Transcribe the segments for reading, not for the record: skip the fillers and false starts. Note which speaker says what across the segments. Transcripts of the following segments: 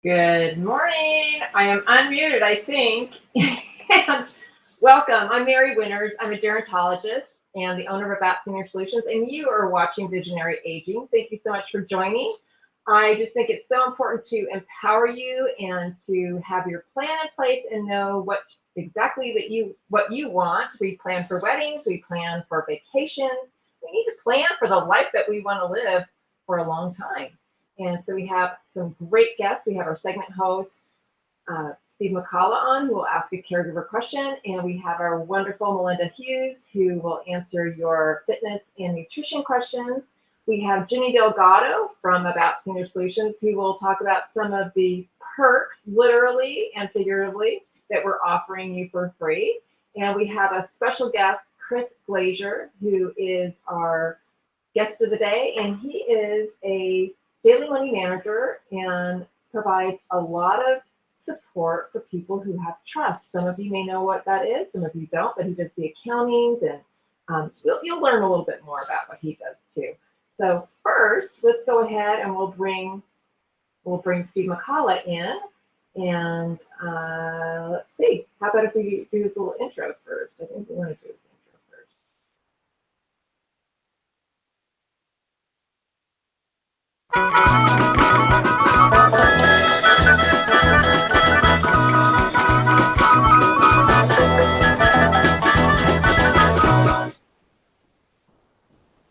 Speaker 1: Good morning. I am unmuted, I think. And welcome. I'm Mary Winters. I'm a gerontologist and the owner of About Senior Solutions, and you are watching Visionary Aging. Thank you so much for joining. I just think it's so important to empower you and to have your plan in place and know what exactly what you want. We plan for weddings, we plan for vacations. We need to plan for the life that we want to live for a long time. And so we have some great guests. We have our segment host, Steve McCullough, on, who will ask a caregiver question. And we have our wonderful Melinda Hughes, who will answer your fitness and nutrition questions. We have Ginny Delgado from About Senior Solutions, who will talk about some of the perks, literally and figuratively, that we're offering you for free. And we have a special guest, Chris Glaeser, who is our guest of the day, and he is a daily money manager and provides a lot of support for people who have trust. Some of you may know what that is, some of you don't, but he does the accountings, and you'll learn a little bit more about what he does too. So first, let's go ahead and we'll bring Steve McCullough in, and let's see. How about if we do his little intro first? I think we want to do his intro first.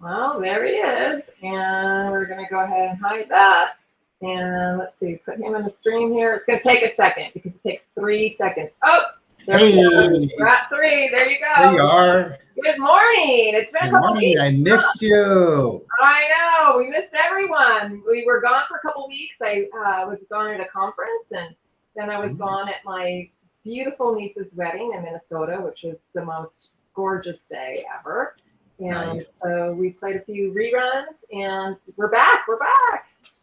Speaker 1: Well, there he is, and we're going to go ahead and hide that. And let's see, put him in the stream here. It's going to take a second because it takes 3 seconds. Oh, there we go. We're at 3. There you go.
Speaker 2: There you are.
Speaker 1: Good morning. It's been a couple weeks.
Speaker 2: I missed you.
Speaker 1: I know. We missed everyone. We were gone for a couple weeks. I was gone at a conference, and then I was gone at my beautiful niece's wedding in Minnesota, which was the most gorgeous day ever. And nice. So we played a few reruns, and we're back.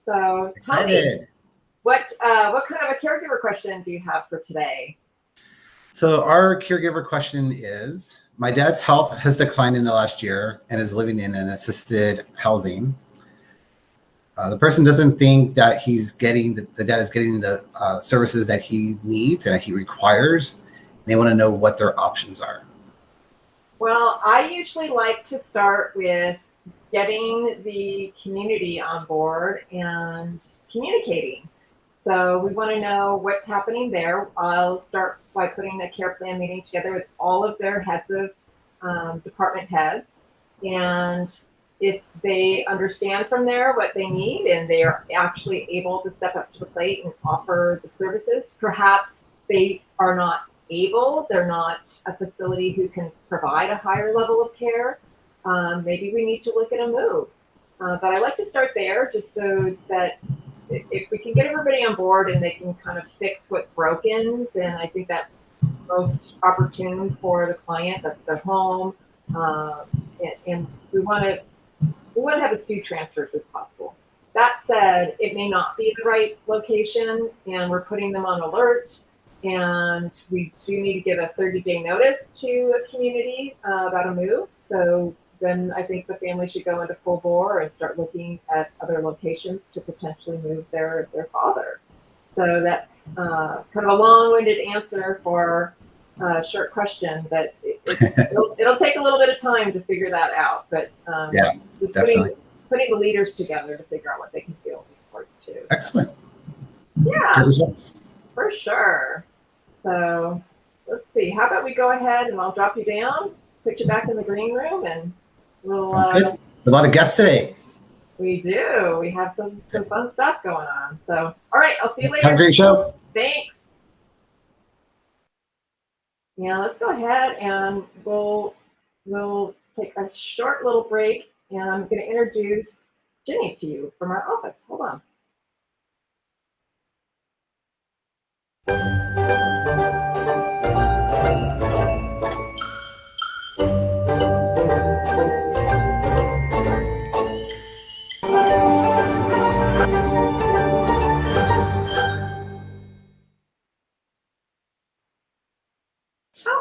Speaker 1: So
Speaker 2: excited.
Speaker 1: What kind of a caregiver question do you have for today?
Speaker 2: So our caregiver question is, my dad's health has declined in the last year and is living in an assisted housing. The person doesn't think that the dad is getting the services that he needs and that he requires. They want to know what their options are.
Speaker 1: Well, I usually like to start with getting the community on board and communicating. So we want to know what's happening there. I'll start by putting a care plan meeting together with all of their heads of department heads. And if they understand from there what they need and they are actually able to step up to the plate and offer the services, perhaps they are not able, they're not a facility who can provide a higher level of care, maybe we need to look at a move. But I like to start there just so that if we can get everybody on board and they can kind of fix what's broken, then I think that's most opportune for the client. That's their home, and we want to have as few transfers as possible. That said, it may not be the right location, and we're putting them on alert. And we do need to give a 30-day notice to a community about a move. So then I think the family should go into full bore and start looking at other locations to potentially move their father. So that's kind of a long-winded answer for a short question, but it'll take a little bit of time to figure that out. But
Speaker 2: yeah, definitely.
Speaker 1: Putting the leaders together to figure out what they can do will be important too.
Speaker 2: Excellent.
Speaker 1: Yeah.
Speaker 2: Good results.
Speaker 1: For sure. So let's see. How about we go ahead and I'll drop you down, put you back in the green room, and we'll.
Speaker 2: Sounds good. A lot of guests today.
Speaker 1: We do. We have some fun stuff going on. So, all right. I'll see you later.
Speaker 2: Have a great show.
Speaker 1: Thanks. Yeah, let's go ahead and we'll take a short little break, and I'm going to introduce Ginny to you from our office. Hold on.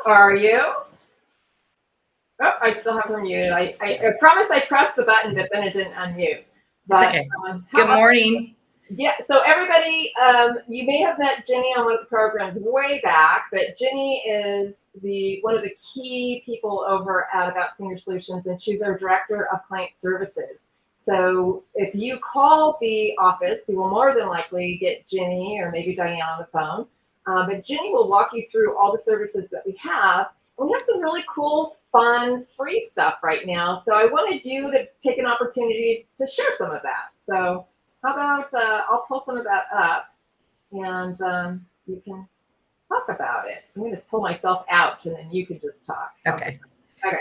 Speaker 1: How are you? Oh, I still have her muted. I promise I pressed the button, but then it didn't unmute. But,
Speaker 3: it's okay. Good morning.
Speaker 1: Yeah, so everybody, you may have met Ginny on one of the programs way back, but Ginny is one of the key people over at About Senior Solutions, and she's our Director of Client Services. So if you call the office, you will more than likely get Ginny or maybe Diane on the phone. But Ginny will walk you through all the services that we have. And we have some really cool, fun, free stuff right now. So I wanted you to take an opportunity to share some of that. So how about I'll pull some of that up and you can talk about it. I'm going to pull myself out and then you can just talk.
Speaker 3: Okay.
Speaker 1: Okay.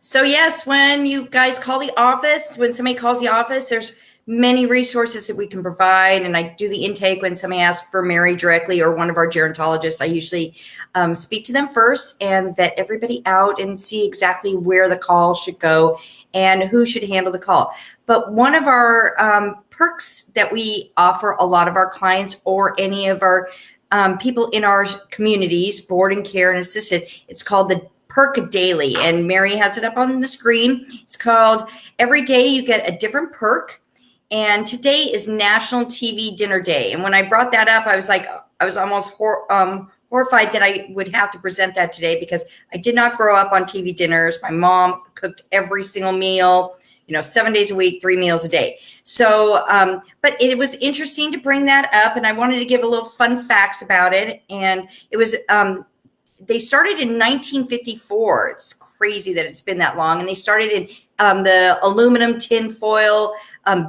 Speaker 3: So yes, when you guys call the office, when somebody calls the office, there's many resources that we can provide. And I do the intake when somebody asks for Mary directly or one of our gerontologists. I usually speak to them first and vet everybody out and see exactly where the call should go and who should handle the call. But one of our perks that we offer a lot of our clients or any of our people in our communities, board and care and assisted, it's called the Perk Daily, and Mary has it up on the screen. It's called Every Day You Get a Different Perk, and today is National TV Dinner Day. And when I brought that up, I was almost horrified that I would have to present that today because I did not grow up on TV dinners. My mom cooked every single meal, 7 days a week, 3 meals a day. So, but it was interesting to bring that up, and I wanted to give a little fun facts about it. And it was they started in 1954. It's crazy that it's been that long. And they started in the aluminum tin foil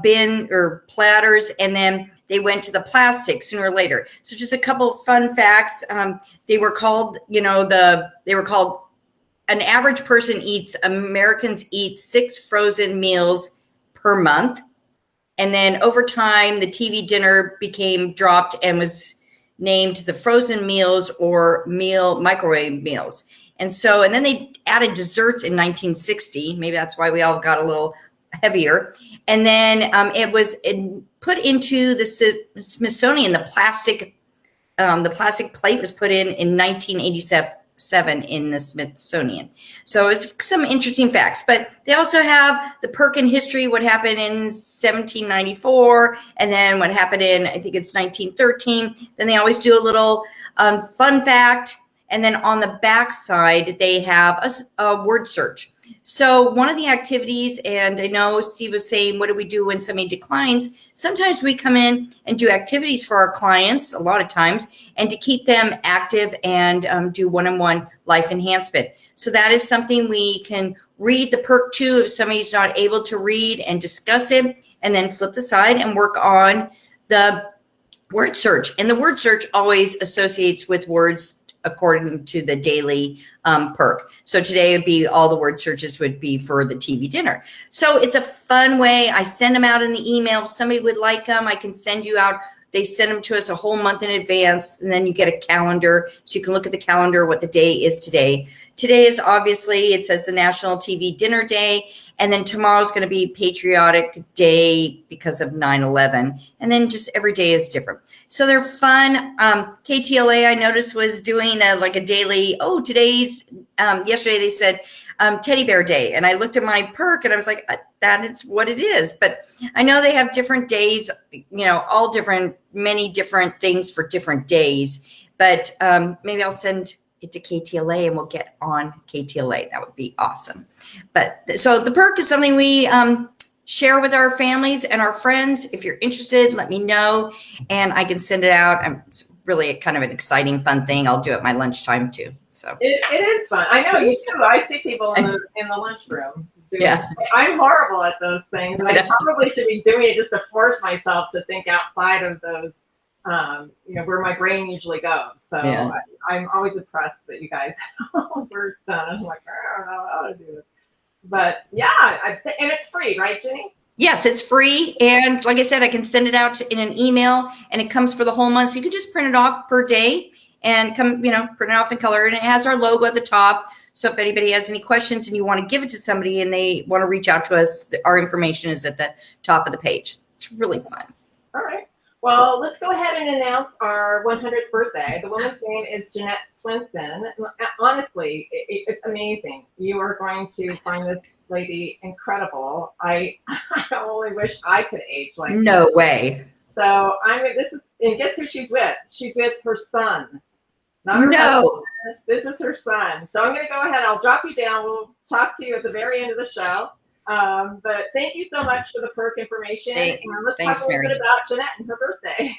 Speaker 3: bin or platters, and then they went to the plastic sooner or later. So just a couple of fun facts. They were called, an average person Americans eat 6 frozen meals per month. And then over time, the TV dinner became dropped and was named the frozen meals or microwave meals. And then they added desserts in 1960. Maybe that's why we all got a little heavier. And then it was put into the Smithsonian. The plastic plate was put in 1987 in the Smithsonian. So it's some interesting facts, but they also have the perk in history, what happened in 1794, and then what happened in, I think it's 1913. Then they always do a little fun fact. And then on the back side, they have a word search. So one of the activities, and I know Steve was saying, what do we do when somebody declines? Sometimes we come in and do activities for our clients, a lot of times, and to keep them active and do one-on-one life enhancement. So that is something we can read the perk to if somebody's not able to read and discuss it, and then flip the side and work on the word search. And the word search always associates with words according to the daily perk. So today would be all the word searches would be for the TV dinner. So it's a fun way. I send them out in the email. If somebody would like them, I can send you out. They send them to us a whole month in advance, and then you get a calendar. So you can look at the calendar, what the day is today. Today is obviously, it says the National TV Dinner Day. And then tomorrow's going to be Patriotic Day because of 9/11. And then just every day is different. So they're fun. KTLA, I noticed, was doing a daily, yesterday they said Teddy Bear Day. And I looked at my perk and I was like, that is what it is. But I know they have different days, all different, many different things for different days. But maybe I'll send it to KTLA and we'll get on KTLA. That would be awesome. But so the perk is something we share with our families and our friends. If you're interested, let me know and I can send it out. It's really a kind of an exciting, fun thing. I'll do it at my lunchtime too. So
Speaker 1: it is fun. I know you too. I see people in the lunchroom.
Speaker 3: Yeah.
Speaker 1: I'm horrible at those things. And I probably should be doing it just to force myself to think outside of those, where my brain usually goes. So yeah. I'm always impressed that you guys have words done. I'm like, I don't know how to do this. But yeah, and it's free, right, Jenny?
Speaker 3: Yes, it's free. And like I said, I can send it out in an email and it comes for the whole month. So you can just print it off per day and print it off in color. And it has our logo at the top. So if anybody has any questions and you want to give it to somebody and they want to reach out to us, our information is at the top of the page. It's really fun.
Speaker 1: All right. Well, let's go ahead and announce our 100th birthday. The woman's name is Jeanette Swinson. Honestly, it's amazing. You are going to find this lady incredible. I only wish I could age like
Speaker 3: No
Speaker 1: this.
Speaker 3: way.
Speaker 1: So and guess who she's with? She's with her son. Not her husband.
Speaker 3: No.
Speaker 1: This is her son. So I'm going to go ahead. I'll drop you down. We'll talk to you at the very end of the show. But thank you so much for the perk information. And let's
Speaker 3: Thanks,
Speaker 1: talk a little
Speaker 3: Mary.
Speaker 1: bit about Jeanette and her birthday.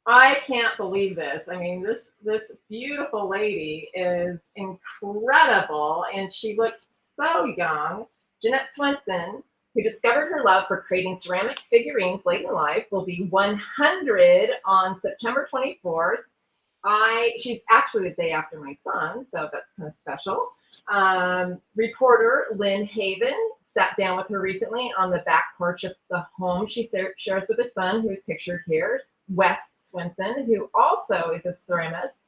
Speaker 1: I can't believe this. I mean, this beautiful lady is incredible, and she looks so young. Jeanette Swenson, who discovered her love for creating ceramic figurines late in life, will be 100 on September 24th. She's actually the day after my son, so that's kind of special. Reporter Lynn Haven sat down with her recently on the back porch of the home she shares with her son, who is pictured here, Wes Swinson, who also is a ceramist.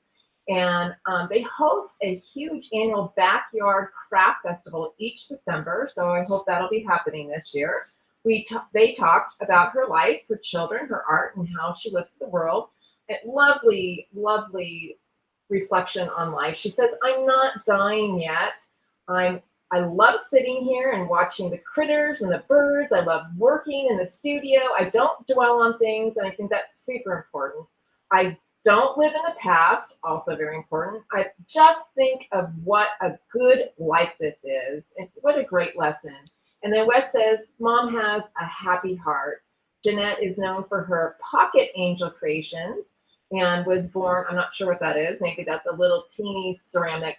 Speaker 1: And they host a huge annual backyard craft festival each December, so I hope that'll be happening this year. They talked about her life, her children, her art, and how she looks at the world. Lovely, lovely reflection on life. She says, I'm not dying yet. I love sitting here and watching the critters and the birds. I love working in the studio. I don't dwell on things, and I think that's super important. I don't live in the past, also very important. I just think of what a good life this is, and what a great lesson. And then Wes says, Mom has a happy heart. Jeanette is known for her pocket angel creations and was born, I'm not sure what that is. Maybe that's a little teeny ceramic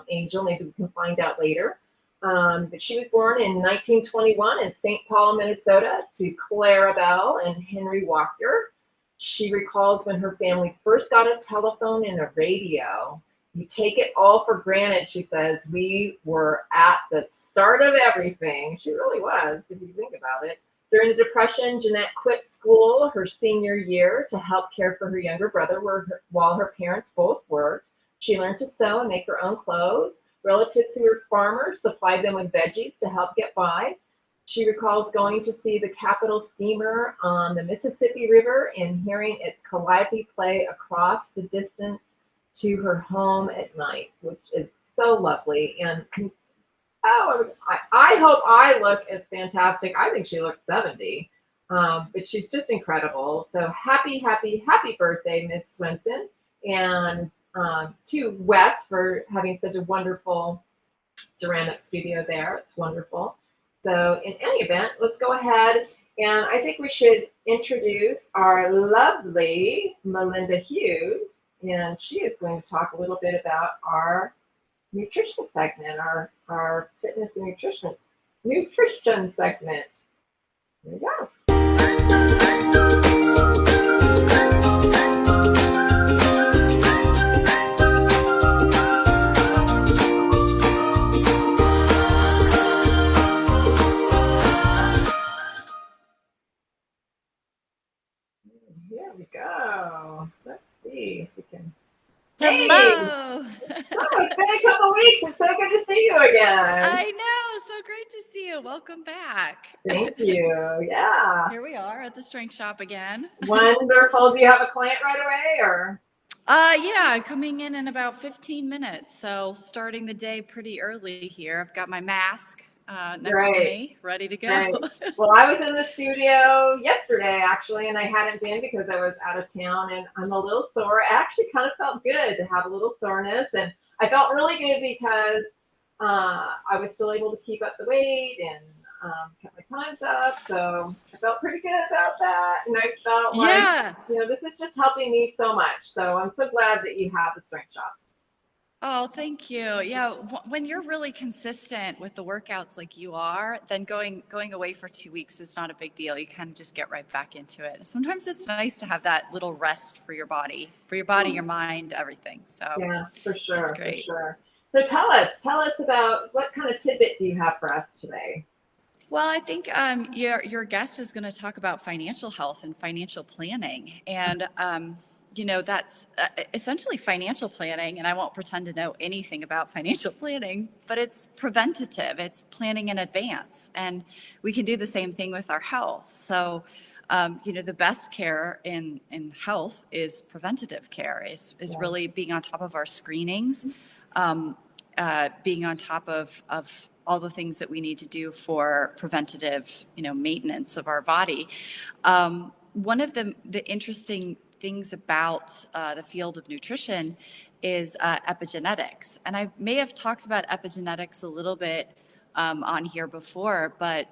Speaker 1: angel. Maybe we can find out later. But she was born in 1921 in St. Paul, Minnesota, to Clarabelle and Henry Walker. She recalls when her family first got a telephone and a radio. You take it all for granted, she says. We were at the start of everything. She really was, if you think about it. During the Depression, Jeanette quit school her senior year to help care for her younger brother while her parents both worked. She learned to sew and make her own clothes. Relatives who were farmers supplied them with veggies to help get by. She recalls going to see the Capitol steamer on the Mississippi River and hearing its calliope play across the distance to her home at night, which is so lovely. And I hope I look as fantastic. I think she looks 70, but she's just incredible. So happy, happy, happy birthday, Miss Swenson. And to Wes for having such a wonderful ceramic studio there. It's wonderful. So in any event, let's go ahead, and I think we should introduce our lovely Melinda Hughes, and she is going to talk a little bit about our nutrition segment, our fitness and nutrition segment. There you go. Here we go. Let's see if we can.
Speaker 4: Hello.
Speaker 1: Hey! Oh, it's been a couple weeks. It's so good to see you again.
Speaker 4: I know. So great to see you. Welcome back.
Speaker 1: Thank you. Yeah.
Speaker 4: Here we are at the strength shop again.
Speaker 1: Wonderful. Do you have a client right away, or?
Speaker 4: Yeah, coming in about 15 minutes. So starting the day pretty early here. I've got my mask next to me, ready to go.
Speaker 1: Right. Well, I was in the studio yesterday, actually, and I hadn't been because I was out of town, and I'm a little sore. It actually kind of felt good to have a little soreness, and I felt really good because I was still able to keep up the weight and kept my times up, so I felt pretty good about that, and I felt like, this is just helping me so much, so I'm so glad that you have the strength shop.
Speaker 4: Oh, thank you. Yeah, when you're really consistent with the workouts like you are, then going away for 2 weeks is not a big deal. You kind of just get right back into it. Sometimes it's nice to have that little rest for your body, your mind, everything. So
Speaker 1: yeah, for sure.
Speaker 4: That's great.
Speaker 1: For sure. So tell us about what kind of tidbit do you have for us today?
Speaker 4: Well, I think your guest is going to talk about financial health and financial planning, and that's essentially financial planning, and I won't pretend to know anything about financial planning, but it's preventative. It's planning in advance, and we can do the same thing with our health. So The best care in health is preventative care, is really being on top of our screenings, being on top of all the things that we need to do for preventative, maintenance of our body. One of the interesting things about the field of nutrition is epigenetics. And I may have talked about epigenetics a little bit on here before, but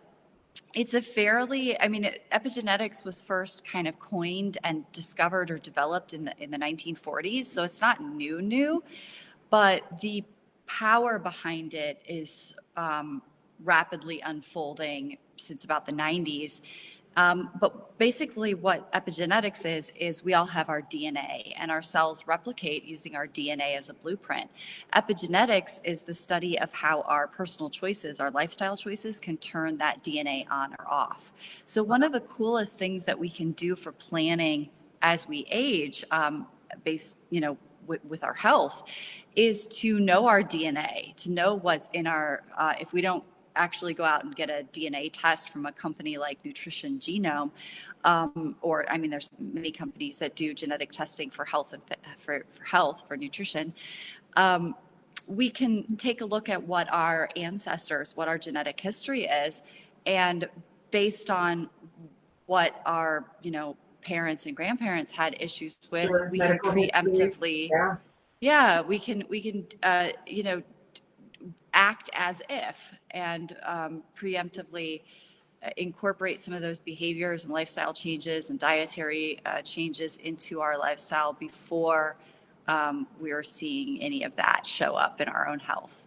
Speaker 4: it's epigenetics was first kind of coined and discovered or developed in the 1940s. So it's not new, but the power behind it is rapidly unfolding since about the 90s. But basically what epigenetics is we all have our DNA, and our cells replicate using our DNA as a blueprint. Epigenetics is the study of how our personal choices, our lifestyle choices, can turn that DNA on or off. So one of the coolest things that we can do for planning as we age, with our health, is to know our DNA, to know what's in our, if we don't actually go out and get a DNA test from a company like Nutrition Genome, there's many companies that do genetic testing for health and for nutrition. We can take a look at what our ancestors, what our genetic history is, and based on what our, parents and grandparents had issues with, we can preemptively, we can act as if, and preemptively incorporate some of those behaviors and lifestyle changes and dietary changes into our lifestyle before we're seeing any of that show up in our own health.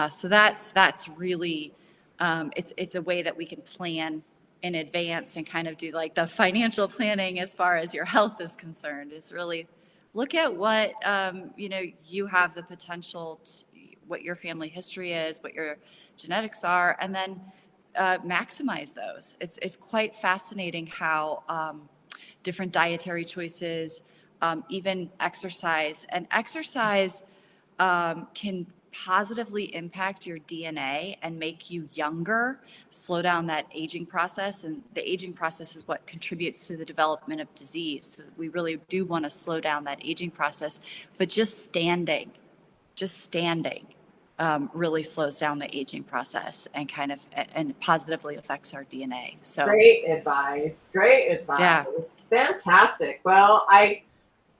Speaker 4: So that's really, it's a way that we can plan in advance and kind of do like the financial planning as far as your health is concerned, is really look at what, you have the potential to, what your family history is, what your genetics are, and then maximize those. It's quite fascinating how different dietary choices, even exercise can positively impact your DNA and make you younger, slow down that aging process. And the aging process is what contributes to the development of disease. So we really do want to slow down that aging process, but just standing really slows down the aging process and positively affects our DNA. So
Speaker 1: great advice.
Speaker 4: Yeah.
Speaker 1: Fantastic. Well, I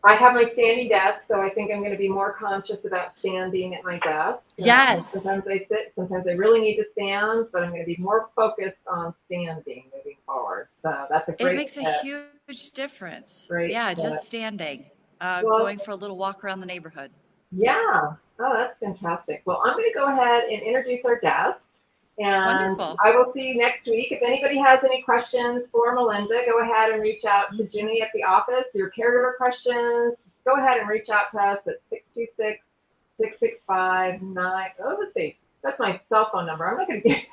Speaker 1: have my standing desk, so I think I'm going to be more conscious about standing at my desk.
Speaker 4: Yes.
Speaker 1: Sometimes I sit, sometimes I really need to stand, but I'm going to be more focused on standing moving forward. So that's a great
Speaker 4: It makes a huge difference.
Speaker 1: Great
Speaker 4: just standing,
Speaker 1: Well,
Speaker 4: going for a little walk around the neighborhood.
Speaker 1: Yeah. Oh, that's fantastic. Well, I'm going to go ahead and introduce our guest. And
Speaker 4: Wonderful.
Speaker 1: I will see you next week. If anybody has any questions for Melinda, go ahead and reach out to Jimmy at the office. Your caregiver questions, go ahead and reach out to us at 626-665-9. Oh, let's see. That's my cell phone number. I'm not going to get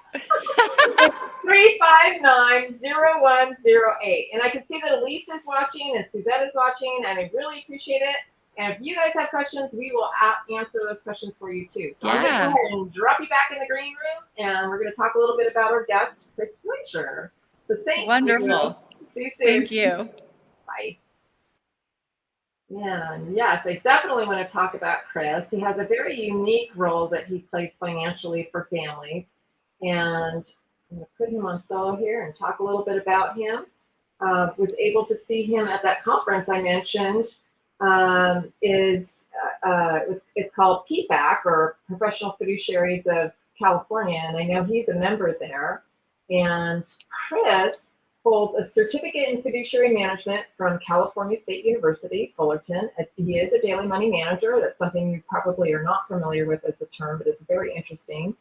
Speaker 1: 359-0108. And I can see that Elise is watching and Suzette is watching, and I really appreciate it. And if you guys have questions, we will answer those questions for you too. So I'm going to go ahead and drop you back in the green room, and we're going to talk a little bit about our guest, Chris Glaeser. So thank
Speaker 4: Wonderful.
Speaker 1: you. See you soon.
Speaker 4: Thank you.
Speaker 1: Bye. And yes, I definitely want to talk about Chris. He has a very unique role that he plays financially for families. And I'm going to put him on solo here and talk a little bit about him. Was able to see him at that conference I mentioned. It's called PFAC, or Professional Fiduciaries of California, and I know he's a member there. And Chris holds a certificate in fiduciary management from California State University, Fullerton. He is a daily money manager. That's something you probably are not familiar with as a term, but it's very interesting.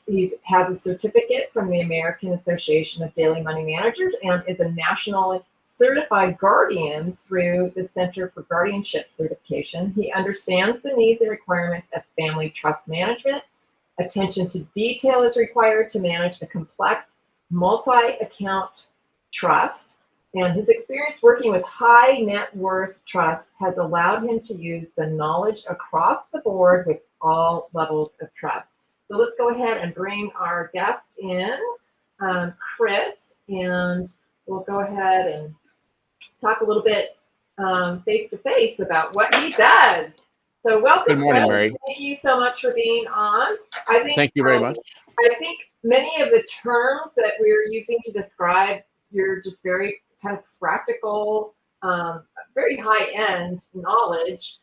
Speaker 1: He has a certificate from the American Association of Daily Money Managers and is a national certified guardian through the Center for Guardianship Certification. He understands the needs and requirements of family trust management. Attention to detail is required to manage a complex multi-account trust. And his experience working with high net worth trusts has allowed him to use the knowledge across the board with all levels of trust. So let's go ahead and bring our guest in, Chris, and we'll go ahead and talk a little bit face to face about what he does. So welcome,
Speaker 5: Good morning,
Speaker 1: Chris.
Speaker 5: Mary.
Speaker 1: Thank you so much for being on. I think
Speaker 5: Thank you very much.
Speaker 1: I think many of the terms that we're using to describe your just very kind of practical, very high-end knowledge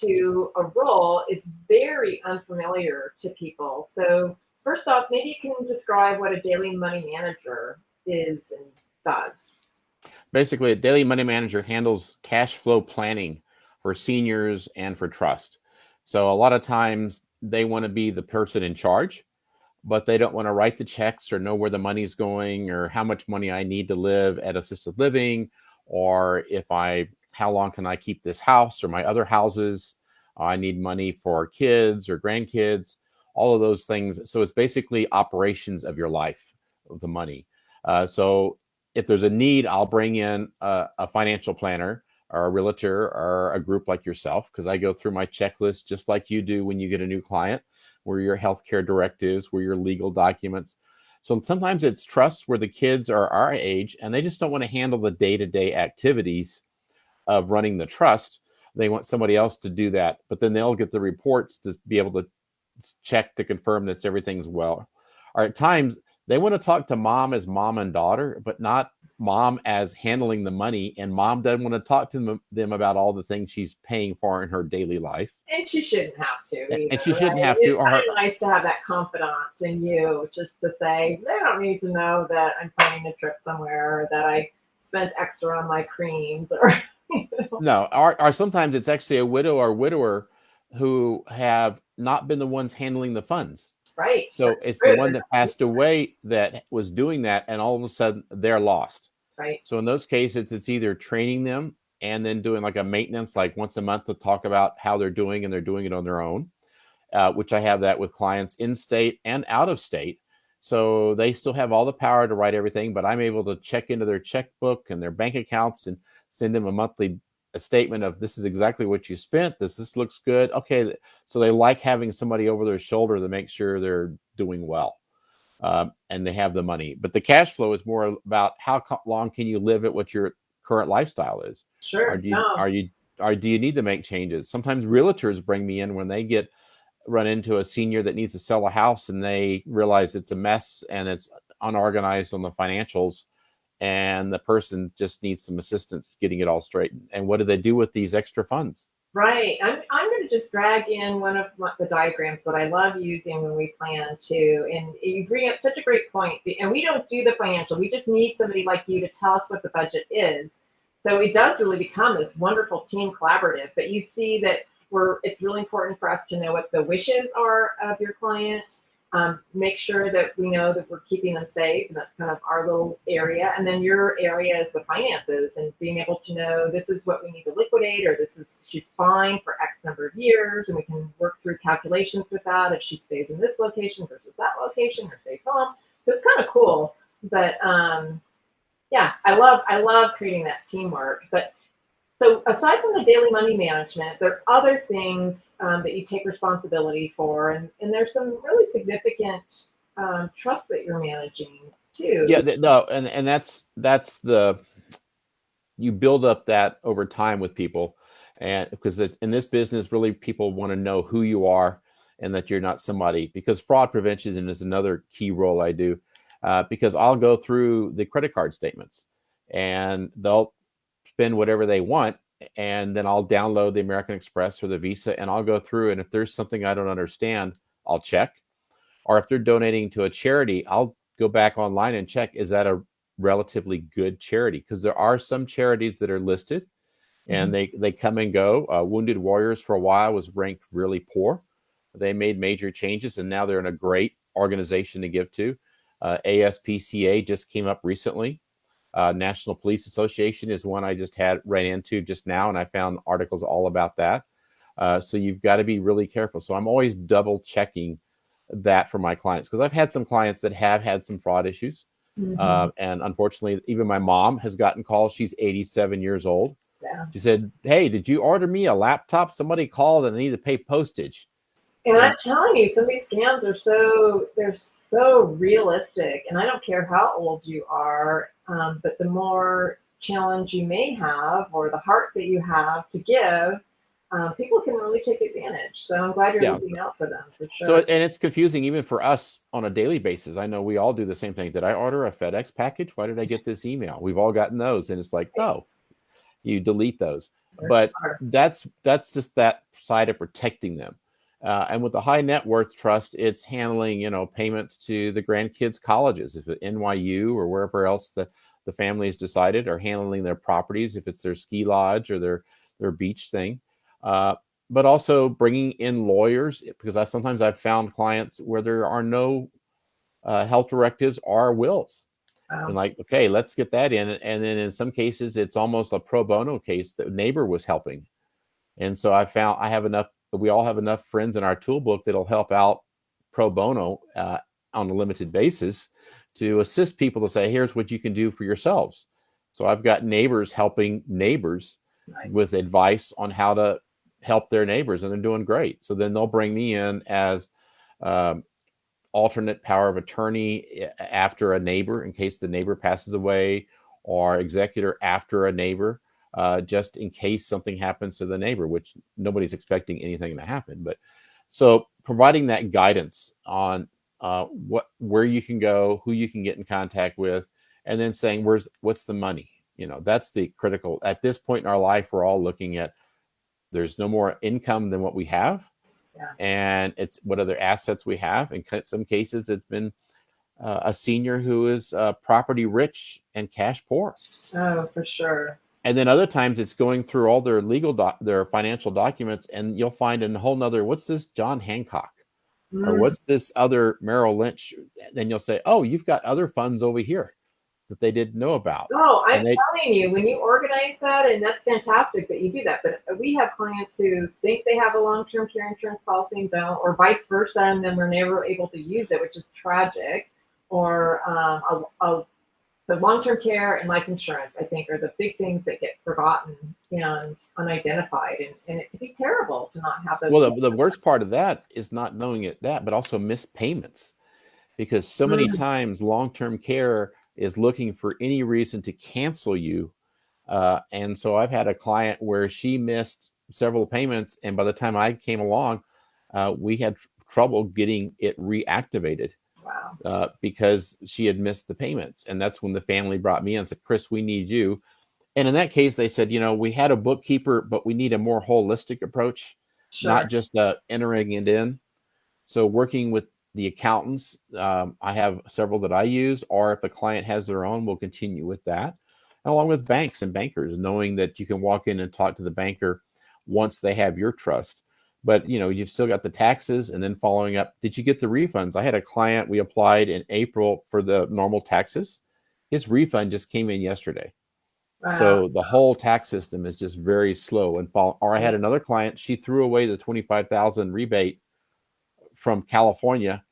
Speaker 1: to a role is very unfamiliar to people. So first off, maybe you can describe what a daily money manager is and does.
Speaker 5: Basically, a daily money manager handles cash flow planning for seniors and for trust. So a lot of times they want to be the person in charge, but they don't want to write the checks or know where the money's going or how much money I need to live at assisted living, or how long can I keep this house or my other houses? I need money for kids or grandkids, all of those things. So it's basically operations of your life, of the money. So if there's a need, I'll bring in a financial planner or a realtor or a group like yourself, because I go through my checklist just like you do when you get a new client, where your healthcare directives, where your legal documents. So sometimes it's trusts where the kids are our age and they just don't want to handle the day-to-day activities of running the trust. They want somebody else to do that, but then they'll get the reports to be able to check to confirm that everything's well. Or at times they want to talk to mom as mom and daughter, but not mom as handling the money, and mom doesn't want to talk to them about all the things she's paying for in her daily life.
Speaker 1: And she shouldn't have to either,
Speaker 5: and she shouldn't
Speaker 1: right?
Speaker 5: have to.
Speaker 1: It's kind of nice to have that confidant in you, just to say, they don't need to know that I'm planning a trip somewhere or that I spent extra on my creams or
Speaker 5: No, or sometimes it's actually a widow or widower who have not been the ones handling the funds.
Speaker 1: right.
Speaker 5: So it's the one that passed away that was doing that, and all of a sudden they're lost.
Speaker 1: Right.
Speaker 5: So in those cases, it's either training them and then doing like a maintenance, like once a month, to talk about how they're doing, and they're doing it on their own, which I have that with clients in state and out of state. So they still have all the power to write everything, but I'm able to check into their checkbook and their bank accounts and send them a monthly statement of, this is exactly what you spent. This looks good. Okay. So they like having somebody over their shoulder to make sure they're doing well. And they have the money. But the cash flow is more about how long can you live at what your current lifestyle is.
Speaker 1: Sure.
Speaker 5: Or do you need to make changes? Sometimes realtors bring me in when they run into a senior that needs to sell a house and they realize it's a mess and it's unorganized on the financials, and the person just needs some assistance getting it all straightened. And what do they do with these extra funds?
Speaker 1: Right. I'm going to just drag in one of the diagrams that I love using when we plan to. And you bring up such a great point. And we don't do the financial. We just need somebody like you to tell us what the budget is. So it does really become this wonderful team collaborative. But you see that it's really important for us to know what the wishes are of your client. Make sure that we know that we're keeping them safe, and that's kind of our little area. And then your area is the finances, and being able to know this is what we need to liquidate, or she's fine for X number of years, and we can work through calculations with that if she stays in this location versus that location, or stays home. So it's kind of cool. But yeah, I love creating that teamwork. But so aside from the daily money management, there are other things that you take responsibility for, and there's some really significant trust that you're managing too.
Speaker 5: Yeah, no, and that's you build up that over time with people, and because in this business, really people want to know who you are and that you're not somebody. Because fraud prevention is another key role I do, because I'll go through the credit card statements, and they'll spend whatever they want, and then I'll download the American Express or the Visa, and I'll go through, and if there's something I don't understand, I'll check. Or if they're donating to a charity, I'll go back online and check, is that a relatively good charity? Because there are some charities that are listed and they come and go. Wounded Warriors for a while was ranked really poor. They made major changes, and now they're in a great organization to give to. ASPCA just came up recently. National Police Association is one I just ran into just now, and I found articles all about that. So you've got to be really careful. So I'm always double checking that for my clients, because I've had some clients that have had some fraud issues. And unfortunately, even my mom has gotten calls. She's 87 years old.
Speaker 1: Yeah.
Speaker 5: She said, "Hey, did you order me a laptop? Somebody called and I need to pay postage."
Speaker 1: And I'm telling you, some of these scams are so realistic, and I don't care how old you are. But the more challenge you may have, or the heart that you have to give, people can really take advantage. So I'm glad you're
Speaker 5: Yeah.
Speaker 1: looking out for them, for sure.
Speaker 5: So, and it's confusing even for us on a daily basis. I know we all do the same thing. Did I order a FedEx package? Why did I get this email? We've all gotten those, and it's like, oh, you delete those. But that's just that side of protecting them. And with the high net worth trust, it's handling, payments to the grandkids' colleges, if it's NYU or wherever else the family has decided, or handling their properties, if it's their ski lodge or their beach thing. But also bringing in lawyers, because sometimes I've found clients where there are no health directives or wills. And like, okay, let's get that in. And then in some cases, it's almost a pro bono case that neighbor was helping. And so we all have enough friends in our toolbook that'll help out pro bono on a limited basis to assist people to say, here's what you can do for yourselves. So I've got neighbors helping neighbors with advice on how to help their neighbors, and they're doing great. So then they'll bring me in as alternate power of attorney after a neighbor, in case the neighbor passes away, or executor after a neighbor, just in case something happens to the neighbor, which nobody's expecting anything to happen. But so providing that guidance on where you can go, who you can get in contact with, and then saying what's the money. That's the critical. At this point in our life, we're all looking at, there's no more income than what we have.
Speaker 1: Yeah.
Speaker 5: And it's what other assets we have. In some cases, it's been a senior who is property rich and cash poor.
Speaker 1: Oh, for sure.
Speaker 5: And then other times it's going through all their their financial documents, and you'll find a whole nother, what's this John Hancock? Or what's this other Merrill Lynch? Then you'll say, oh, you've got other funds over here that they didn't know about.
Speaker 1: Oh, I'm telling you, when you organize that, and that's fantastic that you do that. But we have clients who think they have a long-term care insurance policy and don't, or vice versa, and then we're never able to use it, which is tragic. Or the long-term care and life insurance, I think, are the big things that get forgotten and unidentified, and it can be terrible to not have those.
Speaker 5: Well, the worst part of that is not knowing but also missed payments, because so many times long-term care is looking for any reason to cancel you. And so I've had a client where she missed several payments, and by the time I came along, we had trouble getting it reactivated.
Speaker 1: Wow.
Speaker 5: Because she had missed the payments. And that's when the family brought me in and said, Chris, we need you. And in that case, they said, we had a bookkeeper, but we need a more holistic approach, not just entering it in. So working with the accountants, I have several that I use, or if a client has their own, we'll continue with that. Along with banks and bankers, knowing that you can walk in and talk to the banker once they have your trust. But, you've still got the taxes, and then following up, did you get the refunds? I had a client, we applied in April for the normal taxes. His refund just came in yesterday. Wow. So the whole tax system is just very slow. Or I had another client, she threw away the $25,000 rebate from California.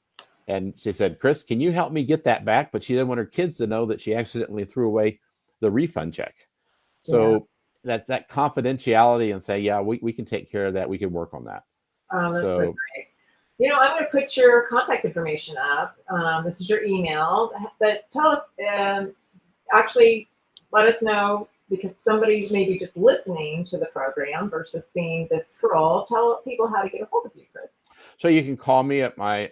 Speaker 5: And she said, Chris, can you help me get that back? But she didn't want her kids to know that she accidentally threw away the refund check. So that confidentiality, and say, we can take care of that. We can work on that.
Speaker 1: That's so great. I'm going to put your contact information up. This is your email. But tell us, actually, let us know, because somebody may be just listening to the program versus seeing this scroll. Tell people how to get a hold of you, Chris.
Speaker 5: So you can call me at my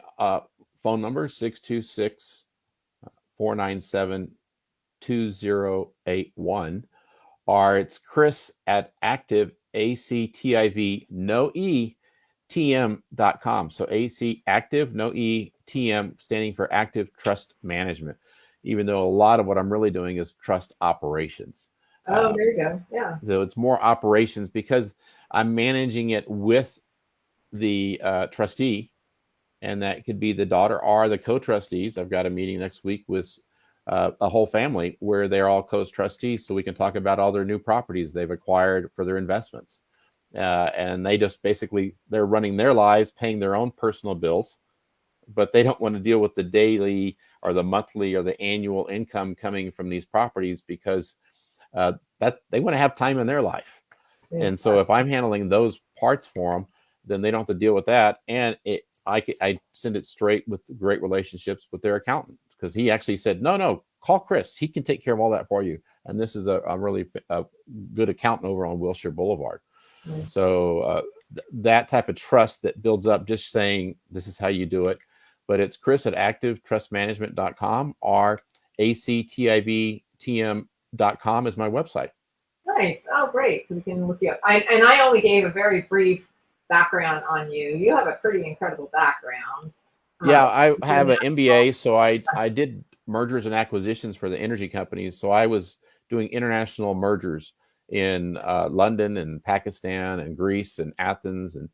Speaker 5: phone number, 626-497-2081. Or it's Chris at active, ACTIV, no E, TM.com. So AC active, no E, TM, standing for Active Trust Management, even though a lot of what I'm really doing is trust operations.
Speaker 1: Oh, there you go. Yeah.
Speaker 5: So it's more operations, because I'm managing it with the trustee, and that could be the daughter or the co-trustees. I've got a meeting next week with a whole family where they're all co-trustees, so we can talk about all their new properties they've acquired for their investments. And they just basically, they're running their lives, paying their own personal bills, but they don't want to deal with the daily or the monthly or the annual income coming from these properties, because that they want to have time in their life. Yeah. And so if I'm handling those parts for them, then they don't have to deal with that. And I send it straight with great relationships with their accountant, because he actually said, no, call Chris. He can take care of all that for you. And this is a really good accountant over on Wilshire Boulevard.
Speaker 1: Mm.
Speaker 5: So that type of trust that builds up just saying this is how you do it. But it's Chris at activetrustmanagement.com or activtm.com is my website.
Speaker 1: Nice. Oh, great. So we can look you up. I only gave a very brief background on you. You have a pretty incredible background.
Speaker 5: Yeah, I have an MBA, so I did mergers and acquisitions for the energy companies. So I was doing international mergers in London and Pakistan and Greece and Athens and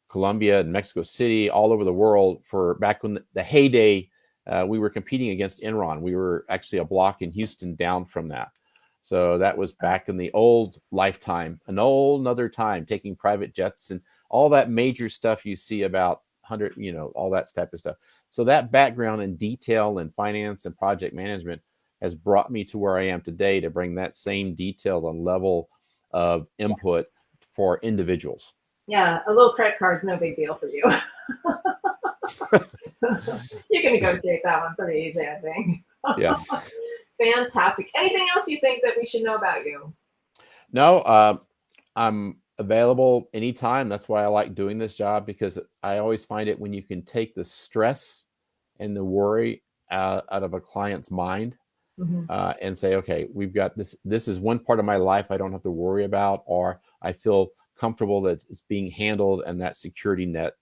Speaker 5: Colombia and Mexico City, all over the world. For back when the heyday, we were competing against Enron. We were actually a block in Houston down from that. So that was back in the old lifetime, another time, taking private jets and all that major stuff you see about 100, all that type of stuff. So that background in detail and finance and project management has brought me to where I am today to bring that same detail and level of input for individuals.
Speaker 1: Yeah, a little credit card's no big deal for you. You can negotiate that one pretty easy, I think.
Speaker 5: Yes.
Speaker 1: Fantastic. Anything else you think that we should know about you?
Speaker 5: No, I'm available anytime. That's why I like doing this job, because I always find it when you can take the stress and the worry out of a client's mind, and say, okay, we've got this. This is one part of my life I don't have to worry about, or I feel comfortable that it's being handled and that security net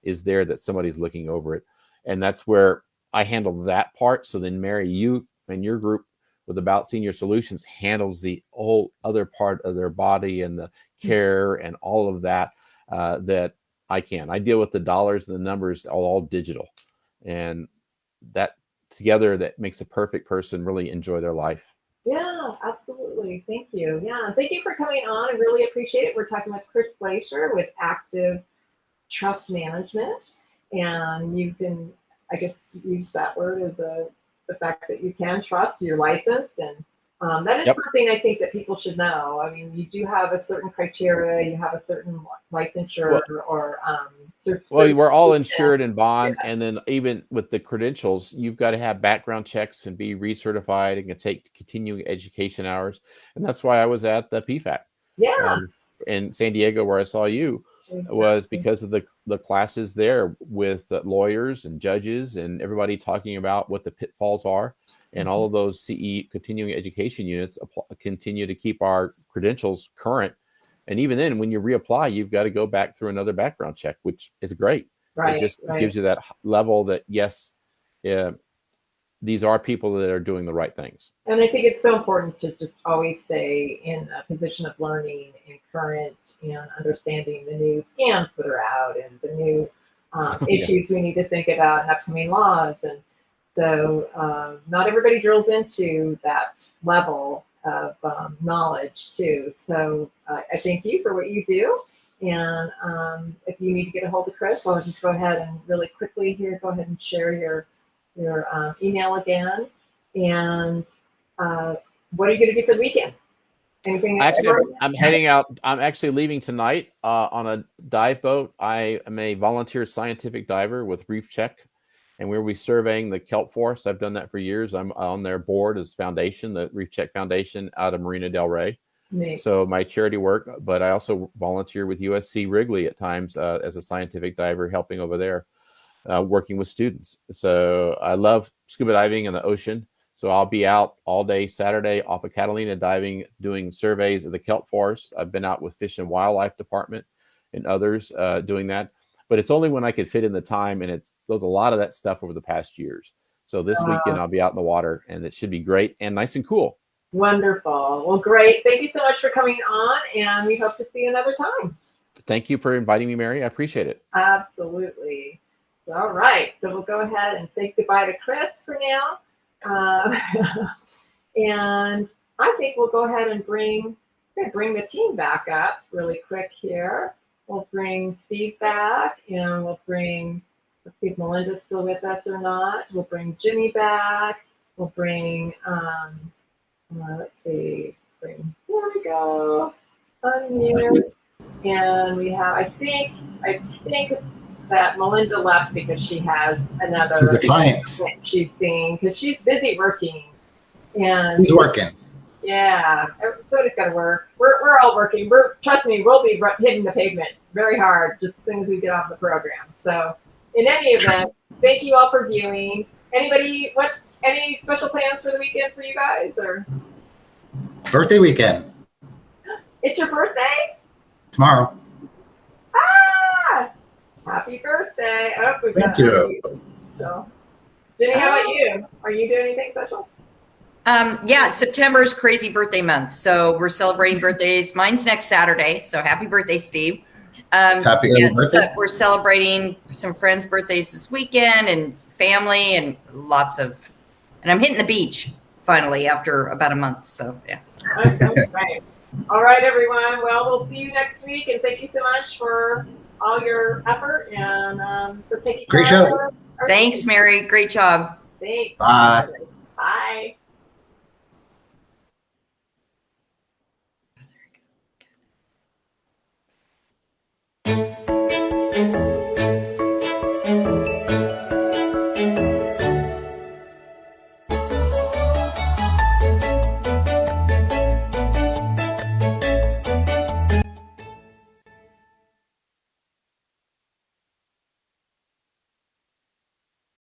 Speaker 5: is there, that somebody's looking over it. And that's where I handle that part. So then Mary, you and your group with About Senior Solutions handles the whole other part of their body and the care and all of that, that I can. I deal with the dollars and the numbers, all digital. And that together, that makes a perfect person really enjoy their life.
Speaker 1: Yeah, absolutely. Thank you. Yeah, thank you for coming on. I really appreciate it. We're talking with Chris Glaeser with Active Trust Management. And you can, I guess, use that word as the fact that you can trust, you're licensed, and that is something I think that people should know. I mean, you do have a certain criteria, you have a certain licensure or
Speaker 5: well, we're all insured in bond, and then even with the credentials, you've got to have background checks and be recertified and can take continuing education hours. And that's why I was at the PFAC in San Diego, where I saw you. Was because of the classes there with lawyers and judges and everybody talking about what the pitfalls are, and all of those CE continuing education units continue to keep our credentials current. And even then, when you reapply, you've got to go back through another background check, which is great. It just gives you that level that, yes, these are people that are doing the right things.
Speaker 1: And I think it's so important to just always stay in a position of learning and current and understanding the new scams that are out and the new issues we need to think about and upcoming laws. And so not everybody drills into that level of knowledge too. So I thank you for what you do. And if you need to get a hold of Chris, I'll just go ahead and really quickly here, go ahead and share your email again. And what are you going to do for the weekend? Anything?
Speaker 5: Actually, I'm heading out. I'm actually leaving tonight on a dive boat. I am a volunteer scientific diver with Reef Check, and we'll be surveying the kelp forest. I've done that for years. I'm on their board as foundation, the Reef Check Foundation out of Marina Del Rey. So my charity work, but I also volunteer with USC Wrigley at times as a scientific diver, helping over there. Working with students. So I love scuba diving in the ocean. So I'll be out all day Saturday off of Catalina diving, doing surveys of the kelp forest. I've been out with Fish and Wildlife Department and others doing that. But it's only when I could fit in the time, and there's a lot of that stuff over the past years. So this weekend I'll be out in the water, and it should be great and nice and cool.
Speaker 1: Wonderful. Well, great. Thank you so much for coming on, and we hope to see you another time.
Speaker 5: Thank you for inviting me, Mary. I appreciate it.
Speaker 1: Absolutely. All right, so we'll go ahead and say goodbye to Chris for now. And I think we'll go ahead and bring the team back up really quick here. We'll bring Steve back, and we'll bring, let's see if Melinda's still with us or not. We'll bring Jimmy back. We'll bring, let's see, there we go, unmute. And we have, I think that Melinda left because she has another
Speaker 2: She's a client.
Speaker 1: she's seeing, because she's busy working. And
Speaker 2: He's working.
Speaker 1: yeah, everybody's got to work. We're all working. Trust me, we'll be hitting the pavement very hard just as soon as we get off the program. So in any event, thank you all for viewing. Any special plans for the weekend for you guys, or?
Speaker 2: Birthday weekend.
Speaker 1: It's your birthday?
Speaker 2: Tomorrow.
Speaker 1: Ah! Happy birthday. Oh, we've got
Speaker 2: Thank you.
Speaker 1: So, Jenny, how about you? Are you doing anything special?
Speaker 3: Yeah, September is crazy birthday month. So we're celebrating birthdays. Mine's next Saturday. So happy birthday, Steve.
Speaker 2: Happy early birthday.
Speaker 3: So we're celebrating some friends' birthdays this weekend and family and and I'm hitting the beach finally after about a month. So yeah.
Speaker 1: Okay. All right, everyone. Well, we'll see you next week, and thank you so much for all your effort and for taking
Speaker 2: Great
Speaker 1: care
Speaker 2: show.
Speaker 1: of our
Speaker 3: Thanks, Mary. Great job.
Speaker 1: Thanks.
Speaker 2: Bye.